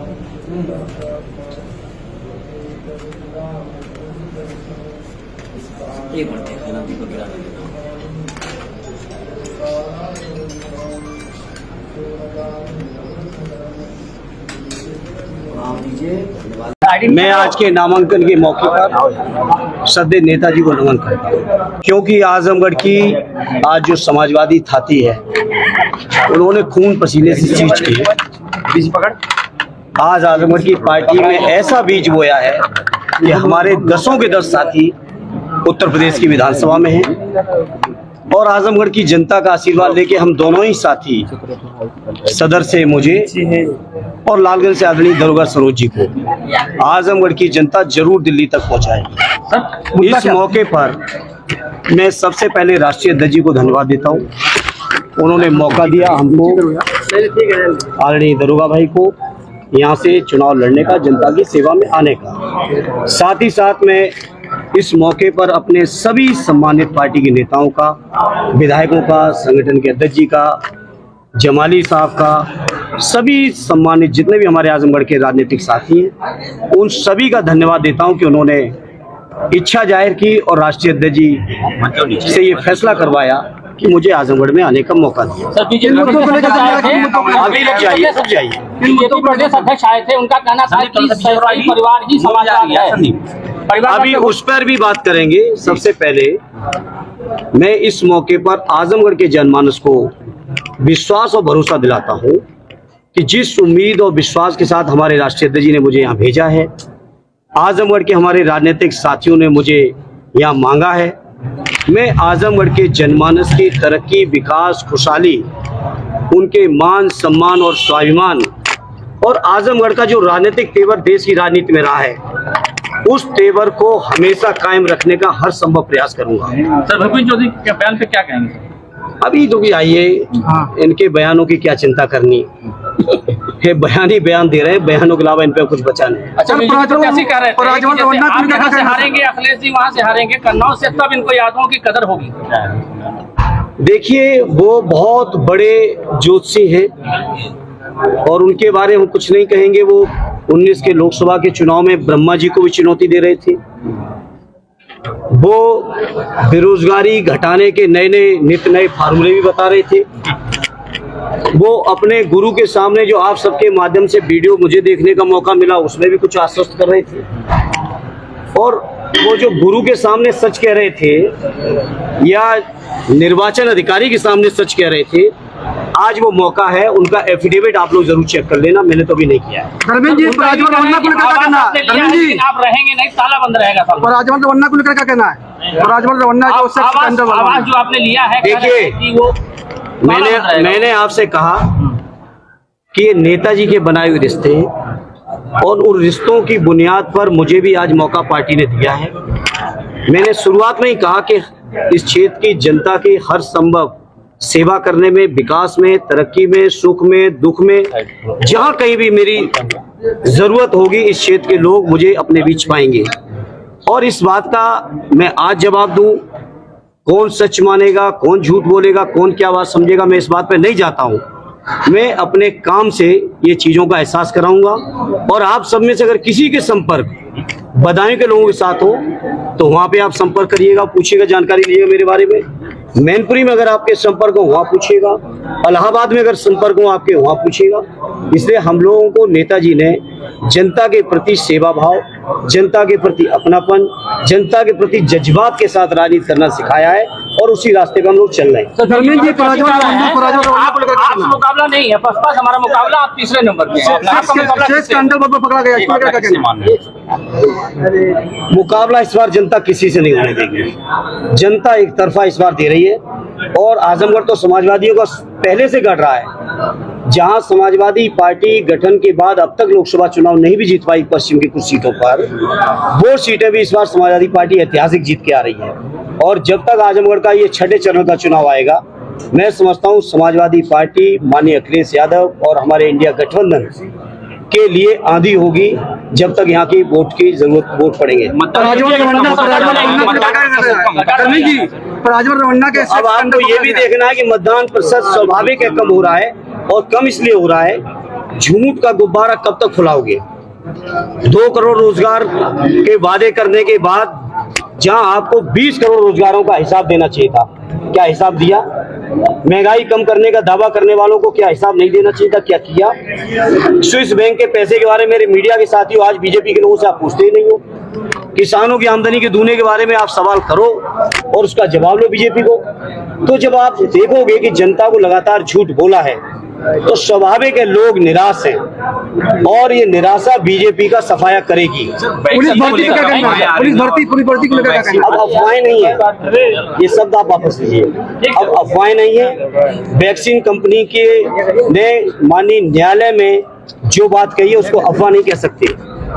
एक मिनट खाना दीपक गिरा देता हूँ। मैं आज के नामांकन के मौके पर सदैव नेताजी को नमन करता हूँ, क्योंकि आजमगढ़ की आज जो समाजवादी थाती है उन्होंने खून पसीने से चीज की। आज आजमगढ़ की पार्टी में ऐसा बीज बोया है कि हमारे 10 के 10 साथी उत्तर प्रदेश की विधानसभा में हैं और आजमगढ़ की जनता का आशीर्वाद लेके हम दोनों ही साथी सदर से मुझे और लालगंज से आदरणीय दरोगा सरोज जी को आजमगढ़ की जनता जरूर दिल्ली तक पहुंचाएगी। इस मौके पर मैं सबसे पहले राष्ट्रीय अध्यक्ष जी को धन्यवाद देता हूं। उन्होंने मौका दिया हमको, आदरणीय दरोगा भाई को, यहाँ से चुनाव लड़ने का, जनता की सेवा में आने का। साथ ही साथ मैं इस मौके पर अपने सभी सम्मानित पार्टी के नेताओं का, विधायकों का, संगठन के अध्यक्ष जी का, जमाली साहब का, सभी सम्मानित जितने भी हमारे आजमगढ़ के राजनीतिक साथी हैं, उन सभी का धन्यवाद देता हूं कि उन्होंने इच्छा जाहिर की और राष्ट्रीय अध्यक्ष जी से ये फैसला करवाया कि मुझे आजमगढ़ में आने का मौका दिया। अभी रुक जाइए, रुक जाइए। प्रदेश अध्यक्ष आए थे, उनका कहना था कि परिवार ही समाजवादी है। अभी उस पर भी बात करेंगे। सबसे पहले मैं इस मौके पर आजमगढ़ के जनमानस को विश्वास और भरोसा दिलाता हूं कि जिस उम्मीद और विश्वास के साथ हमारे राष्ट्रीय अध्यक्ष जी ने मुझे यहाँ भेजा है, आजमगढ़ के हमारे राजनीतिक साथियों ने मुझे यहाँ मांगा है, मैं आजमगढ़ के जनमानस की तरक्की, विकास, खुशहाली, उनके मान सम्मान और स्वाभिमान और आजमगढ़ का जो राजनीतिक तेवर देश की राजनीति में रहा है, उस तेवर को हमेशा कायम रखने का हर संभव प्रयास करूंगा। सर, भूपेंद्र चौधरी के बयान पे क्या कहेंगे? अभी तो आइए, इनके बयानों की क्या चिंता करनी है, बयान ही बयान दे रहे हैं, बयानों के अलावा इन पे कुछ बचा नहीं। अच्छा, प्रत्याशी कह रहे थे आप यहाँ से हारेंगे, अखिलेश जी वहाँ से हारेंगे, कन्नौज से, तब इनको यादवों की कदर होगी। देखिए, वो बहुत बड़े ज्योतिषी हैं और उनके बारे में हम कुछ नहीं कहेंगे। वो 19 के लोकसभा के चुनाव में ब्रह्मा जी को भी चुनौती दे रहे थे। वो बेरोजगारी घटाने के नए नित नए फार्मूले भी बता रहे थे। वो अपने गुरु के सामने, जो आप सबके माध्यम से वीडियो मुझे देखने का मौका मिला, उसमें भी कुछ आश्वस्त कर रहे थे। और वो जो गुरु के सामने सच कह रहे थे या निर्वाचन अधिकारी के सामने सच कह रहे थे, आज वो मौका है। उनका एफिडेविट आप लोग जरूर चेक कर लेना, मैंने तो अभी नहीं किया है। धर्मेंद्र जी, आप रहेंगे नहीं, ताला बंद रहेगा। राजवंश रवन्ना को लेकर क्या कहना है? राजवंश रवन्ना आवाज जो आपने लिया है, देखिए, मैंने आपसे कहा कि ये नेताजी के बनाए हुए रिश्ते हैं और उन रिश्तों की बुनियाद पर मुझे भी आज मौका पार्टी ने दिया है। मैंने शुरुआत में ही कहा कि इस क्षेत्र की जनता की हर संभव सेवा करने में, विकास में, तरक्की में, सुख में, दुख में, जहां कहीं भी मेरी जरूरत होगी, इस क्षेत्र के लोग मुझे अपने बीच पाएंगे। और इस बात का मैं आज जवाब दूं, कौन सच मानेगा, कौन झूठ बोलेगा, कौन क्या बात समझेगा, मैं इस बात पे नहीं जाता हूं। मैं अपने काम से ये चीजों का एहसास कराऊंगा और आप सब में से अगर किसी के संपर्क बदायूं के लोगों के साथ हो तो वहां पे आप संपर्क करिएगा, पूछिएगा, जानकारी लीजिएगा मेरे बारे में। मैनपुरी में अगर आपके संपर्क हो वहाँ पूछिएगा, इलाहाबाद में अगर संपर्क हो आपके वहाँ पूछिएगा। इसलिए हम लोगों को नेताजी ने जनता के प्रति सेवा भाव, जनता के प्रति अपनापन, जनता के प्रति जज्बात के साथ राजनीति करना सिखाया है और उसी रास्ते पर हम लोग चल रहे हैं। मुकाबला नहीं है, बसपा हमारा मुकाबला, आप तीसरे नंबर पे। मुकाबला इस बार जनता किसी से नहीं होने देगी। जनता एक तरफा इस बार दे रही है और आजमगढ़ तो समाजवादियों का पहले से गढ़ रहा है। जहां समाजवादी पार्टी गठन के बाद अब तक लोकसभा चुनाव नहीं भी जीत पाई पश्चिम की कुछ सीटों पर, वो सीटें भी इस बार समाजवादी पार्टी ऐतिहासिक जीत के आ रही है। और जब तक आजमगढ़ का ये 6ठे चरण का चुनाव आएगा, मैं समझता हूँ समाजवादी पार्टी, माननीय अखिलेश यादव और हमारे इंडिया गठबंधन के लिए आंधी होगी जब तक यहाँ की वोट की जरूरत वोट पड़ेंगे। अब आपको ये भी देखना है कि मतदान प्रतिशत स्वाभाविक है कम हो रहा है, और कम इसलिए हो रहा है झूठ का गुब्बारा कब तक फुलाओगे? 2 करोड़ रोजगार के वादे करने के बाद जहां आपको 20 करोड़ रोजगारों का हिसाब देना चाहिए था, क्या हिसाब दिया? महंगाई कम करने का दावा करने वालों को क्या हिसाब नहीं देना चाहिए था, क्या किया? स्विस बैंक के पैसे के बारे में मेरे मीडिया के साथियों आज बीजेपी के लोगों से आप पूछते ही नहीं हो। किसानों की आमदनी के दूने के बारे में आप सवाल करो और उसका जवाब लो बीजेपी को। तो जब आप देखोगे कि जनता को लगातार झूठ बोला है तो स्वाभाविक है लोग निराश हैं और ये निराशा बीजेपी का सफाया करेगी। पुलिस भर्ती को क्या कहना है? पुलिस भर्ती को लेकर क्या कहना है? अब अफवाहें नहीं है, ये शब्द आप वापस लीजिए। अब अफवाहें नहीं है। वैक्सीन कंपनी के ने माननीय न्यायालय में जो बात कही है उसको अफवाह नहीं कह सकते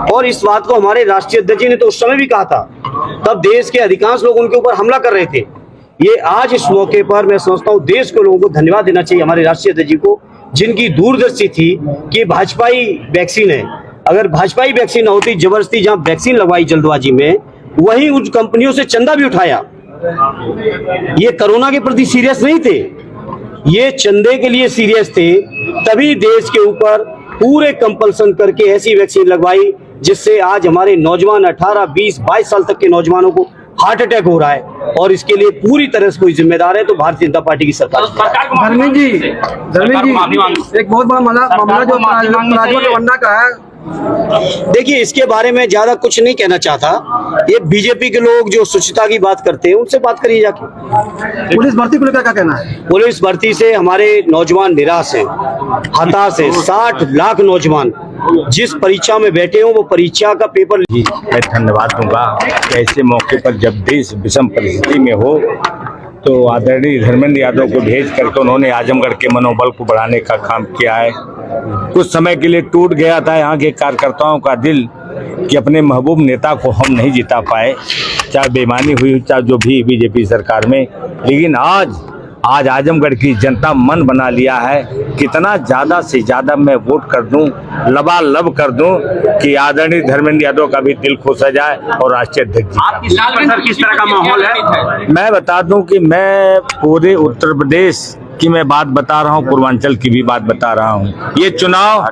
और इस बात को हमारे राष्ट्रीय अध्यक्ष जी ने तो उस समय भी कहा था, तब देश के अधिकांश लोग उनके ऊपर हमला कर रहे थे। ये आज इस मौके पर मैं समझता हूँ देश के लोगों को धन्यवाद देना चाहिए हमारे राष्ट्रीय अध्यक्ष जी को, जिनकी दूरदर्शी थी कि भाजपाई वैक्सीन है। अगर भाजपाई वैक्सीन न होती, जबरदस्ती जहां वैक्सीन लगवाई जल्दबाजी में, वहीं उन कंपनियों से चंदा भी उठाया। ये कोरोना के प्रति सीरियस नहीं थे, ये चंदे के लिए सीरियस थे, तभी देश के ऊपर पूरे कंपल्सन करके ऐसी वैक्सीन लगवाई जिससे आज हमारे नौजवान 18, 20, 22 साल तक के नौजवानों को हार्ट अटैक हो रहा है और इसके लिए पूरी तरह से कोई जिम्मेदार है तो भारतीय जनता पार्टी की सरकार। धर्मेंद्र जी, एक बहुत बड़ा मामला जो राजभर रवन्ना का है। देखिए, इसके बारे में ज्यादा कुछ नहीं कहना चाहता। ये बीजेपी के लोग जो स्वच्छता की बात करते हैं उनसे बात करिए जाके। पुलिस भर्ती को लेकर क्या कहना है? पुलिस भर्ती से हमारे नौजवान निराश हैं, हताश हैं। 60 लाख नौजवान जिस परीक्षा में बैठे हो वो परीक्षा का पेपर। जी मैं धन्यवाद दूंगा कि ऐसे मौके पर जब देश विषम परिस्थिति में हो तो आदरणीय धर्मेंद्र यादव को भेज करके उन्होंने आजमगढ़ के मनोबल को बढ़ाने का काम किया है। कुछ समय के लिए टूट गया था यहाँ के कार्यकर्ताओं का दिल कि अपने महबूब नेता को हम नहीं जिता पाए, चाहे बेईमानी हुई चाहे जो भी बीजेपी सरकार में, लेकिन आज आजमगढ़ की जनता मन बना लिया है कितना ज़्यादा से ज़्यादा मैं वोट कर दूं, लबालब कर दूं कि आदरणीय धर्मेंद्र यादव का भी दिल खुश हो जाए और राष्ट्रीय अध्यक्ष जी का। किस तरह का माहौल है? मैं बता दूं कि मैं पूरे उत्तर प्रदेश की मैं बात बता रहा हूं, पूर्वांचल की भी बात बता रहा हूं। ये चुनाव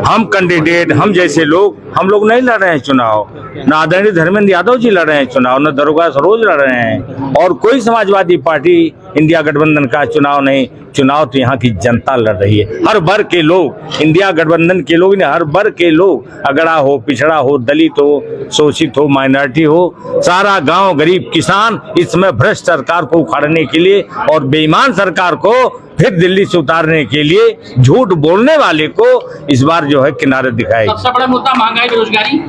हम कैंडिडेट, हम जैसे लोग, हम लोग नहीं लड़ रहे हैं चुनाव, न आदरणीय धर्मेंद्र यादव जी लड़ रहे हैं चुनाव, न दरोगा सरोज लड़ रहे हैं और कोई समाजवादी पार्टी इंडिया गठबंधन का चुनाव नहीं। चुनाव तो यहाँ की जनता लड़ रही है। हर वर्ग के लोग, इंडिया गठबंधन के लोग ने, हर वर्ग के लोग, अगड़ा हो, पिछड़ा हो, दलित हो, शोषित हो, माइनॉरिटी हो, सारा गांव, गरीब, किसान इस समय भ्रष्ट सरकार को उखाड़ने के लिए और बेईमान सरकार को फिर दिल्ली से उतारने के लिए झूठ बोलने वाले को इस बार जो है किनारे दिखाएगी। सबसे बड़ा मुद्दा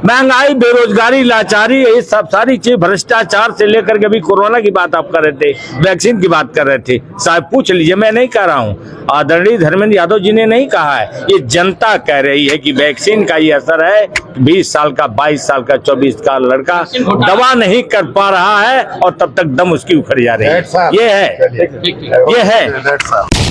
महंगाई, बेरोजगारी, लाचारी, ये सब सारी चीज, भ्रष्टाचार से लेकर के अभी कोरोना की बात आप कर रहे थे, वैक्सीन की बात कर रहे थे, साहब पूछ लीजिए, मैं नहीं कह रहा हूँ, आदरणीय धर्मेंद्र यादव जी ने नहीं कहा है, ये जनता कह रही है कि वैक्सीन का ये असर है। 20 साल का, 22 साल का, 24 का लड़का दवा नहीं कर पा रहा है और तब तक दम उसकी उखड़ जा रही है। ये है।